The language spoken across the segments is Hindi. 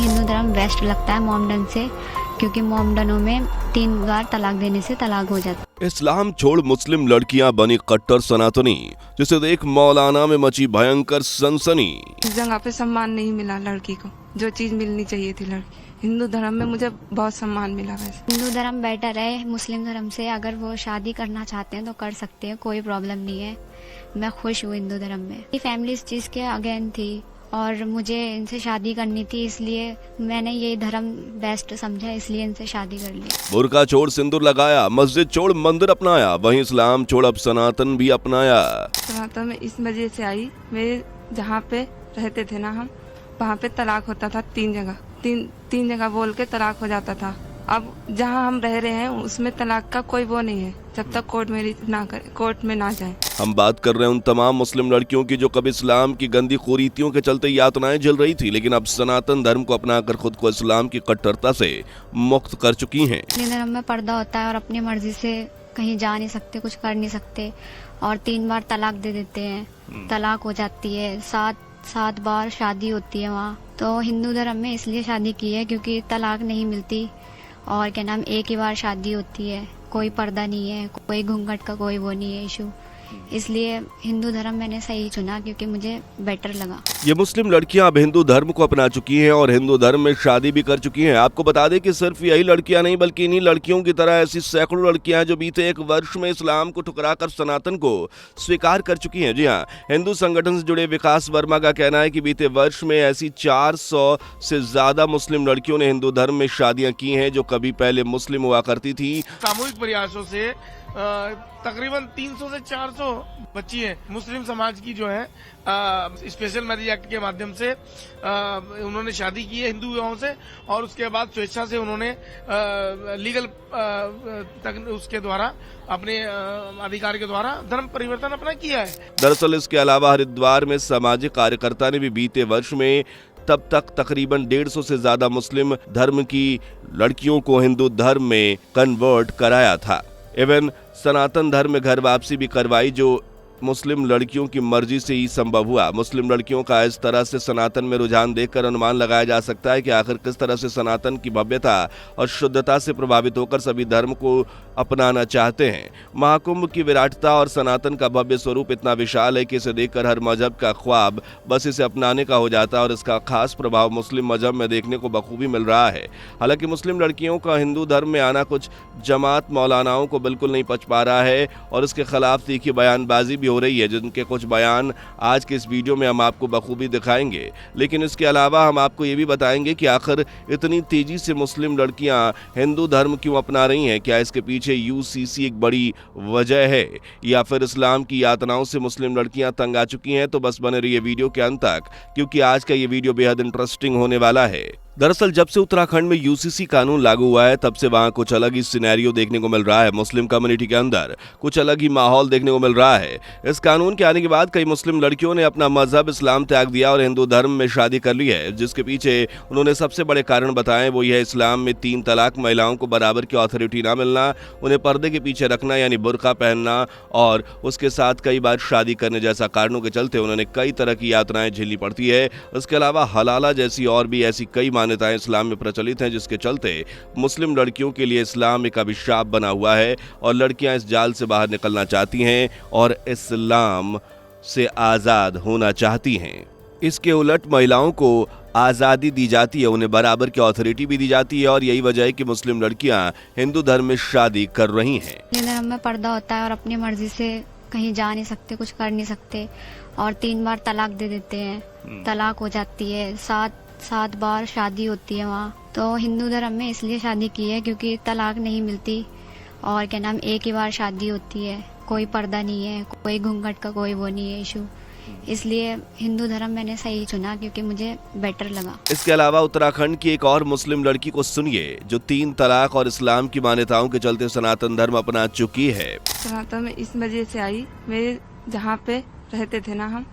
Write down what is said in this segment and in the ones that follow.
हिंदू धर्म बेस्ट लगता है मोमडन से, क्योंकि मोमडनों में 3 बार तलाक देने से तलाक हो जाता है। इस्लाम छोड़ मुस्लिम लड़कियां बनी कट्टर सनातनी, जिसे देख मौलाना में मची भयंकर सनसनी। इस जगह पे सम्मान नहीं मिला लड़की को, जो चीज मिलनी चाहिए थी लड़की। हिंदू धर्म में मुझे बहुत सम्मान मिला। वैसे हिंदू धर्म बेटर है मुस्लिम धर्म से। अगर वो शादी करना चाहते हैं तो कर सकते हैं, कोई प्रॉब्लम नहीं है। मैं खुश हूँ हिंदू धर्म में। मेरी फैमिली इस चीज के अगेंस्ट थी और मुझे इनसे शादी करनी थी, इसलिए मैंने ये धर्म बेस्ट समझा, इसलिए इनसे शादी कर ली। बुर्का छोड़ सिंदूर लगाया, मस्जिद छोड़ मंदिर अपनाया, वहीं इस्लाम छोड़ अब सनातन भी अपनाया। सनातन में इस वजह से आई, मेरे जहाँ पे रहते थे ना हम, वहाँ पे तलाक होता था 3 जगह। तीन जगह बोल के तलाक हो जाता था। अब जहाँ हम रह रहे हैं उसमें तलाक का कोई वो नहीं है, जब तक कोर्ट में ना जाए। हम बात कर रहे हैं उन तमाम मुस्लिम लड़कियों की जो कभी इस्लाम की गंदी कुरीतियों के चलते यातनाएं झेल रही थी, लेकिन अब सनातन धर्म को अपनाकर खुद को इस्लाम की कट्टरता से मुक्त कर चुकी हैं। धर्म में पर्दा होता है और अपनी मर्जी से कहीं जा नहीं सकते, कुछ कर नहीं सकते, और 3 बार तलाक दे देते हैं, तलाक हो जाती है। 7 बार शादी होती है वहाँ। तो हिंदू धर्म में इसलिए शादी की है क्योंकि तलाक नहीं मिलती, और क्या नाम, एक ही बार शादी होती है, कोई पर्दा नहीं है, कोई घूंघट का कोई वो नहीं है इशू। इसलिए हिंदू धर्म मैंने सही चुना क्योंकि मुझे बेटर लगा। ये मुस्लिम लड़कियां अब हिंदू धर्म को अपना चुकी हैं और हिंदू धर्म में शादी भी कर चुकी हैं। आपको बता दें कि सिर्फ यही लड़कियां नहीं बल्कि इन्हीं लड़कियों की तरह ऐसी सैकड़ों लड़कियां जो बीते 1 वर्ष में इस्लाम को ठुकराकर सनातन को स्वीकार कर चुकी हैं। जी हाँ, हिंदू संगठन से जुड़े विकास वर्मा का कहना है कि बीते वर्ष में ऐसी 400 से ज्यादा मुस्लिम लड़कियों ने हिंदू धर्म में शादियां की हैं जो कभी पहले मुस्लिम हुआ करती थी। सामूहिक प्रयासों से तकरीबन 300 से 400 बच्ची हैं मुस्लिम समाज की जो है स्पेशल मैरिज एक्ट के माध्यम से उन्होंने शादी की है हिंदू विवाहों से, और उसके बाद स्वेच्छा से उन्होंने लीगल उसके द्वारा अपने अधिकार के द्वारा धर्म परिवर्तन अपना किया है। दरअसल इसके अलावा हरिद्वार में सामाजिक कार्यकर्ता ने भी बीते वर्ष में तब तक तकरीबन 150 से ज्यादा मुस्लिम धर्म की लड़कियों को हिंदू धर्म में कन्वर्ट कराया था। इवन सनातन धर्म में घर वापसी भी करवाई, जो मुस्लिम लड़कियों की मर्जी से ही संभव हुआ। मुस्लिम लड़कियों का इस तरह से सनातन में रुझान देखकर अनुमान लगाया जा सकता है कि आखिर किस तरह से सनातन की भव्यता और शुद्धता से प्रभावित होकर सभी धर्म को अपनाना चाहते हैं। महाकुंभ की विराटता और सनातन का भव्य स्वरूप इतना विशाल है कि इसे देखकर हर मजहब का ख्वाब बस इसे अपनाने का हो जाता है, और इसका खास प्रभाव मुस्लिम मजहब में देखने को बखूबी मिल रहा है। हालांकि मुस्लिम लड़कियों का हिंदू धर्म में आना कुछ जमात मौलानाओं को बिल्कुल नहीं पच पा रहा है, और इसके खिलाफ तीखी बयानबाजी भी हो रही है, जिनके कुछ बयान आज के इस वीडियो में हम आपको बखूबी दिखाएंगे। लेकिन इसके अलावा हम आपको ये भी बताएंगे कि आखिर इतनी तेजी से मुस्लिम लड़कियां हिंदू धर्म क्यों अपना रही हैं। क्या इसके पीछे यूसीसी एक बड़ी वजह है, या फिर इस्लाम की यातनाओं से मुस्लिम लड़कियां तंग आ चुकी हैं? तो बस बने रहिए वीडियो के अंत तक, क्योंकि आज का ये वीडियो बेहद इंटरेस्टिंग होने वाला है। दरअसल जब से उत्तराखंड में यूसीसी कानून लागू हुआ है तब से वहां कुछ अलग ही सिनेरियो देखने को मिल रहा है। मुस्लिम कम्युनिटी के अंदर कुछ अलग ही माहौल देखने को मिल रहा है। इस कानून के आने के बाद कई मुस्लिम लड़कियों ने अपना मजहब इस्लाम त्याग दिया और हिंदू धर्म में शादी कर ली है, जिसके पीछे उन्होंने सबसे बड़े कारण बताए वो यह इस्लाम में 3 तलाक, महिलाओं को बराबर की अथॉरिटी ना मिलना, उन्हें पर्दे के पीछे रखना यानी बुर्का पहनना, और उसके साथ कई बार शादी करने जैसा कारणों के चलते उन्होंने कई तरह की यातनाएं झेलनी पड़ती है। इसके अलावा हलाला जैसी और भी ऐसी कई मान्यताएं इस्लाम में प्रचलित हैं, जिसके चलते मुस्लिम लड़कियों के लिए इस्लाम एक अभिशाप बना हुआ है और लड़कियां इस जाल से बाहर निकलना चाहती हैं और इस्लाम से आजाद होना चाहती हैं। इसके उलट महिलाओं को आज़ादी दी जाती है, उन्हें बराबर की अथॉरिटी भी दी जाती है, और यही वजह है कि मुस्लिम लड़कियां हिंदू धर्म में शादी कर रही हैं। धर्म में पर्दा होता है और अपनी मर्जी से कहीं जा नहीं सकते, कुछ कर नहीं सकते, और 3 बार तलाक दे देते हैं, तलाक हो जाती है। 7 बार शादी होती है वहाँ। तो हिंदू धर्म में इसलिए शादी की है क्योंकि तलाक नहीं मिलती, और क्या नाम, एक ही बार शादी होती है, कोई पर्दा नहीं है, कोई घूंघट का कोई वो नहीं है इशू। इसलिए हिंदू धर्म मैंने सही चुना क्योंकि मुझे बेटर लगा। इसके अलावा उत्तराखंड की एक और मुस्लिम लड़की को सुनिए जो 3 तलाक और इस्लाम की मान्यताओं के चलते सनातन धर्म अपना चुकी है। सनातन में इस वजह से आई, मेरे जहाँ पे रहते थे ना हम,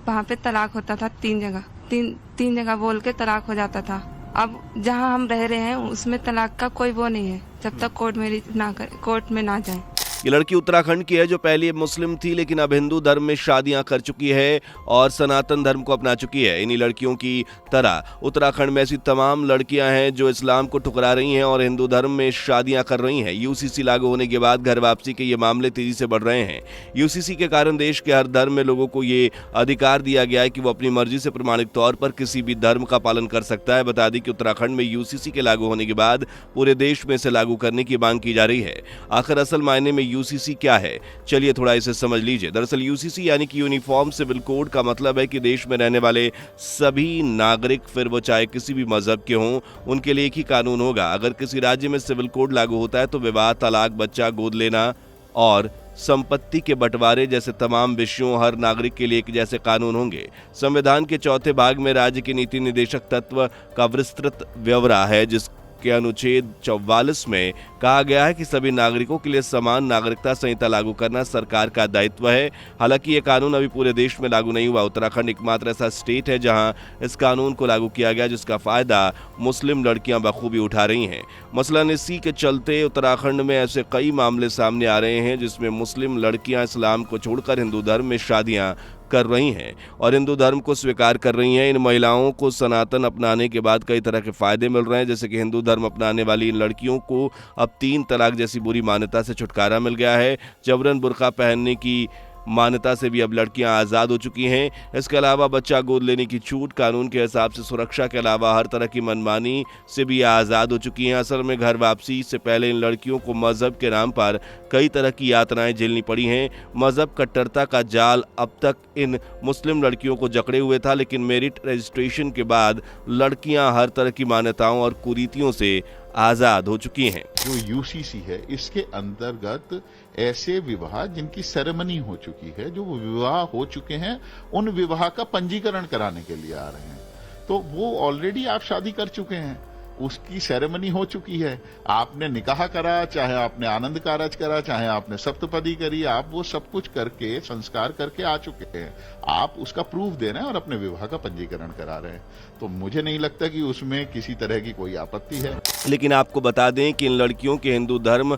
वहाँ पे तलाक होता था 3 जगह। तीन जगह बोल के तलाक हो जाता था। अब जहाँ हम रह रहे हैं उसमें तलाक का कोई वो नहीं है, जब तक कोर्ट में ना जाए। ये लड़की उत्तराखंड की है जो पहले मुस्लिम थी लेकिन अब हिंदू धर्म में शादियां कर चुकी है और सनातन धर्म को अपना चुकी है। इन्हीं लड़कियों की तरह उत्तराखंड में ऐसी तमाम लड़कियां हैं जो इस्लाम को ठुकरा रही हैं और हिंदू धर्म में शादियां कर रही हैं। यूसीसी लागू होने के बाद घर वापसी के ये मामले तेजी से बढ़ रहे हैं। यूसीसी के कारण देश के हर धर्म में लोगों को ये अधिकार दिया गया है कि वो अपनी मर्जी से प्रमाणिक तौर पर किसी भी धर्म का पालन कर सकता है। बता दें कि उत्तराखंड में यूसीसी के लागू होने के बाद पूरे देश में इसे लागू करने की मांग की जा रही है। आखिर असल मायने में यूसीसी क्या है, चलिए थोड़ा इसे समझ लीजिए। दरअसल यूसीसी यानी कि यूनिफॉर्म सिविल कोड का मतलब है कि देश में रहने वाले सभी नागरिक, फिर वो चाहे किसी भी मजहब के हों, उनके लिए एक ही कानून होगा। अगर किसी राज्य में सिविल कोड लागू होता है तो विवाह, तलाक, बच्चा गोद लेना और संपत्ति के बंटवारे जैसे तमाम विषयों हर नागरिक के लिए एक जैसे कानून होंगे। संविधान के चौथे भाग में राज्य के नीति निर्देशक तत्व का विस्तृत ब्यौरा है, जिसके अनुच्छेद 44 में कहा गया है कि सभी नागरिकों के लिए समान नागरिकता संहिता लागू करना सरकार का दायित्व है। हालांकि ये कानून अभी पूरे देश में लागू नहीं हुआ। उत्तराखंड एकमात्र ऐसा स्टेट है जहां इस कानून को लागू किया गया, जिसका फायदा मुस्लिम लड़कियां बखूबी उठा रही हैं। मसलन इसी के चलते उत्तराखंड में ऐसे कई मामले सामने आ रहे हैं जिसमें मुस्लिम लड़कियां इस्लाम को छोड़कर हिंदू धर्म में शादियां कर रही हैं और हिंदू धर्म को स्वीकार कर रही हैं। इन महिलाओं को सनातन अपनाने के बाद कई तरह के फायदे मिल रहे हैं, जैसे कि हिंदू धर्म अपनाने वाली इन लड़कियों को अब 3 तलाक जैसी बुरी मान्यता से छुटकारा मिल गया है। जबरन बुर्का पहनने की मान्यता से भी अब लड़कियां आज़ाद हो चुकी हैं। इसके अलावा बच्चा गोद लेने की छूट, कानून के हिसाब से सुरक्षा के अलावा हर तरह की मनमानी से भी आज़ाद हो चुकी हैं। असल में घर वापसी से पहले इन लड़कियों को मजहब के नाम पर कई तरह की यातनाएं झेलनी पड़ी हैं। मजहब कट्टरता का जाल अब तक इन मुस्लिम लड़कियों को जकड़े हुए था, लेकिन मेरिट रजिस्ट्रेशन के बाद लड़कियां हर तरह की मान्यताओं और कुरीतियों से आज़ाद हो चुकी हैं। जो यूसीसी है इसके अंतर्गत ऐसे विवाह जिनकी सेरेमनी हो चुकी है, जो विवाह हो चुके हैं, उन विवाह का पंजीकरण कराने के लिए आ रहे हैं। तो वो ऑलरेडी आप शादी कर चुके हैं, उसकी सेरेमनी हो चुकी है, आपने निकाह करा, चाहे आपने आनंद कारज करा, चाहे आपने सप्तपदी करी, आप वो सब कुछ करके संस्कार करके आ चुके हैं। आप उसका प्रूफ दे रहे हैं और अपने विवाह का पंजीकरण करा रहे हैं। तो मुझे नहीं लगता कि उसमें किसी तरह की कोई आपत्ति है। लेकिन आपको बता दें कि इन लड़कियों के हिंदू धर्म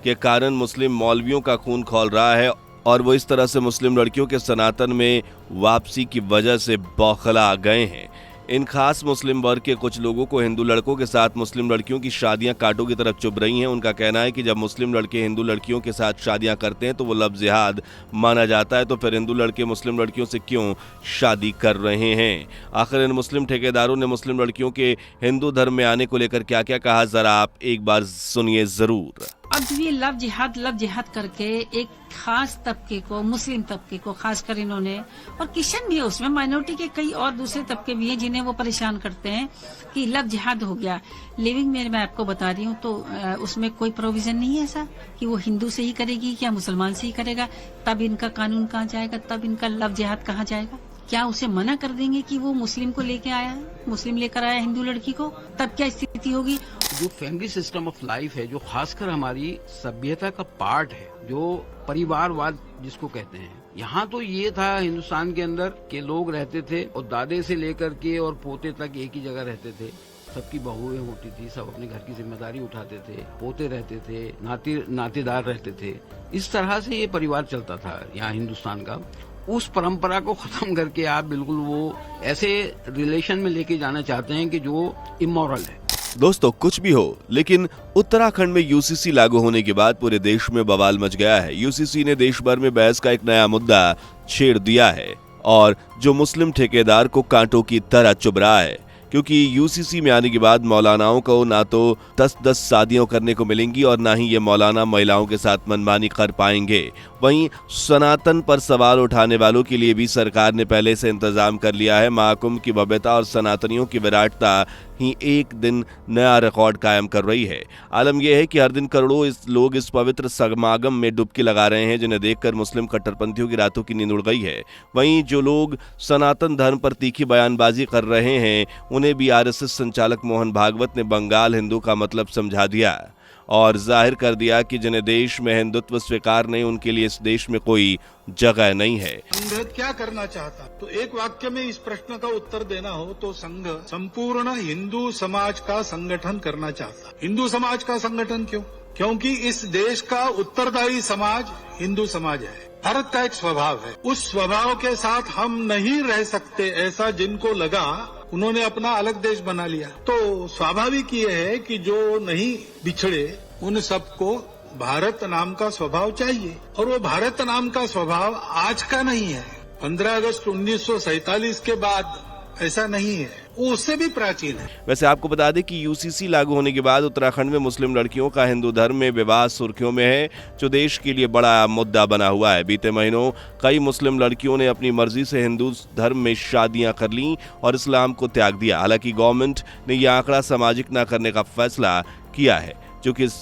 के कारण मुस्लिम मौलवियों का खून खौल रहा है और वो इस तरह से मुस्लिम लड़कियों के सनातन में वापसी की वजह से बौखला गए हैं। इन खास मुस्लिम वर्ग के कुछ लोगों को हिंदू लड़कों के साथ मुस्लिम लड़कियों की शादियां कांटों की तरफ चुभ रही हैं। उनका कहना है कि जब मुस्लिम लड़के हिंदू लड़कियों के साथ शादियां करते हैं तो वो लफ्ज़ जिहाद माना जाता है, तो फिर हिंदू लड़के मुस्लिम लड़कियों से क्यों शादी कर रहे हैं। आखिर इन मुस्लिम ठेकेदारों ने मुस्लिम लड़कियों के हिंदू धर्म में आने को लेकर क्या क्या कहा, जरा आप एक बार सुनिए जरूर। अब ये लव जिहाद करके एक खास तबके को, मुस्लिम तबके को खासकर इन्होंने, और क्रिश्चियन भी है उसमें, माइनॉरिटी के कई और दूसरे तबके भी हैं जिन्हें वो परेशान करते हैं कि लव जिहाद हो गया। लिविंग में मैं आपको बता रही हूँ तो उसमें कोई प्रोविजन नहीं है ऐसा कि वो हिंदू से ही करेगी या मुसलमान से ही करेगा। तब इनका कानून कहाँ जाएगा, तब इनका लव जिहाद कहाँ जाएगा? क्या उसे मना कर देंगे कि वो मुस्लिम को लेके आया है, मुस्लिम लेकर आया हिंदू लड़की को? तब क्या स्थिति होगी? जो फैमिली सिस्टम ऑफ लाइफ है, जो खासकर हमारी सभ्यता का पार्ट है, जो परिवारवाद जिसको कहते हैं, यहाँ तो ये था हिंदुस्तान के अंदर कि लोग रहते थे और दादे से लेकर के और पोते तक एक ही जगह रहते थे। सबकी बहुएं होती थी, सब अपने घर की जिम्मेदारी उठाते थे, पोते रहते थे, नातेदार रहते थे। इस तरह से ये परिवार चलता था यहाँ हिंदुस्तान का। उस परंपरा को खत्म करके आप बिल्कुल वो ऐसे रिलेशन में लेके जाना चाहते हैं कि जो इमोरल है। दोस्तों कुछ भी हो, लेकिन उत्तराखंड में यूसीसी लागू होने के बाद पूरे देश में बवाल मच गया है। यूसीसी ने देश भर में बहस का एक नया मुद्दा छेड़ दिया है और जो मुस्लिम ठेकेदार को कांटों की तरह चुभ रहा है, क्योंकि यूसीसी में आने के बाद मौलानाओं को ना तो 10-10 शादियां करने को मिलेंगी और ना ही ये मौलाना महिलाओं के साथ मनमानी कर पाएंगे। वहीं सनातन पर सवाल उठाने वालों के लिए भी सरकार ने पहले से इंतजाम कर लिया है। महाकुंभ की भव्यता और सनातनियों की विराटता ही एक दिन नया रिकॉर्ड कायम कर रही है। आलम यह है कि हर दिन करोड़ों लोग इस पवित्र समागम में डुबकी लगा रहे हैं, जिन्हें देखकर मुस्लिम कट्टरपंथियों की रातों की नींद उड़ गई है। वहीं जो लोग सनातन धर्म पर तीखी बयानबाजी कर रहे हैं, उन्हें भी आरएसएस संचालक मोहन भागवत ने बंगाल हिंदू का मतलब समझा दिया और जाहिर कर दिया कि जिन्हें देश में हिंदुत्व स्वीकार नहीं, उनके लिए इस देश में कोई जगह नहीं है। संघ क्या करना चाहता? तो एक वाक्य में इस प्रश्न का उत्तर देना हो तो संघ संपूर्ण हिंदू समाज का संगठन करना चाहता। हिंदू समाज का संगठन क्यों? क्योंकि इस देश का उत्तरदायी समाज हिंदू समाज है। भारत का एक स्वभाव है, उस स्वभाव के साथ हम नहीं रह सकते, ऐसा जिनको लगा उन्होंने अपना अलग देश बना लिया। तो स्वाभाविक ये है कि जो नहीं बिछड़े उन सबको भारत नाम का स्वभाव चाहिए, और वो भारत नाम का स्वभाव आज का नहीं है। 15 अगस्त 1947 के बाद ऐसा नहीं है, वो उससे भी प्राचीन है। वैसे आपको बता दें कि यूसीसी लागू होने के बाद उत्तराखंड में मुस्लिम लड़कियों का हिंदू धर्म में विवाह सुर्खियों में है, जो देश के लिए बड़ा मुद्दा बना हुआ है। बीते महीनों कई मुस्लिम लड़कियों ने अपनी मर्जी से हिंदू धर्म में शादियां कर लीं और इस्लाम को त्याग दिया। हालांकि गवर्नमेंट ने यह आंकड़ा सामाजिक न करने का फैसला किया है, जो कि इस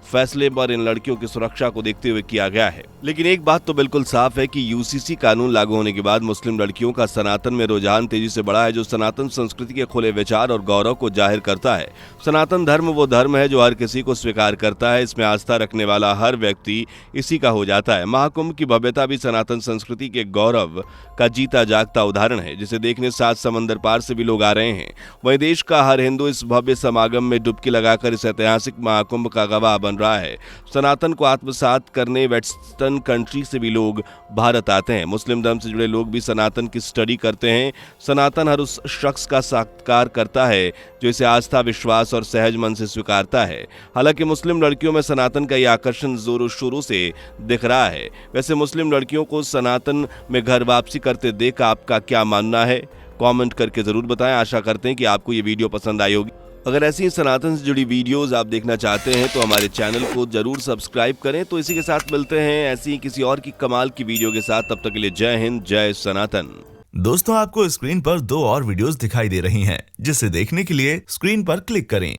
फैसले पर इन लड़कियों की सुरक्षा को देखते हुए किया गया है। लेकिन एक बात तो बिल्कुल साफ है कि यूसीसी कानून लागू होने के बाद मुस्लिम लड़कियों का सनातन में रुझान तेजी से बढ़ा है, जो सनातन संस्कृति के खुले विचार और गौरव को जाहिर करता है। सनातन धर्म वो धर्म है जो हर किसी को स्वीकार करता है, इसमें आस्था रखने वाला हर व्यक्ति इसी का हो जाता है। महाकुंभ की भव्यता भी सनातन संस्कृति के गौरव का जीता जागता उदाहरण है, जिसे देखने 7 समंदर पार से भी लोग आ रहे हैं। वहीं देश का हर हिंदू इस भव्य समागम में डुबकी लगाकर इस ऐतिहासिक महाकुंभ का गवाह बन रहा है। सनातन को आत्मसात करने वेस्टर्न कंट्री से भी लोग भारत आते हैं। मुस्लिम धर्म से जुड़े लोग भी सनातन की स्टडी करते हैं। सनातन हर उस शख्स का साक्षात्कार करता है जो इसे आस्था, विश्वास और सहज मन से स्वीकारता है। हालांकि मुस्लिम लड़कियों में सनातन का यह आकर्षण जोरों शुरू से दिख रहा है। वैसे मुस्लिम लड़कियों को सनातन में घर वापसी करते देख आपका क्या मानना है, कमेंट करके जरूर बताएं। आशा करते हैं कि आपको ये वीडियो पसंद आई होगी। अगर ऐसी ही सनातन से जुड़ी वीडियोस आप देखना चाहते हैं तो हमारे चैनल को जरूर सब्सक्राइब करें। तो इसी के साथ मिलते हैं ऐसी ही किसी और की कमाल की वीडियो के साथ। तब तक के लिए जय हिंद, जय सनातन। दोस्तों, आपको स्क्रीन पर 2 और वीडियोस दिखाई दे रही हैं, जिसे देखने के लिए स्क्रीन पर क्लिक करें।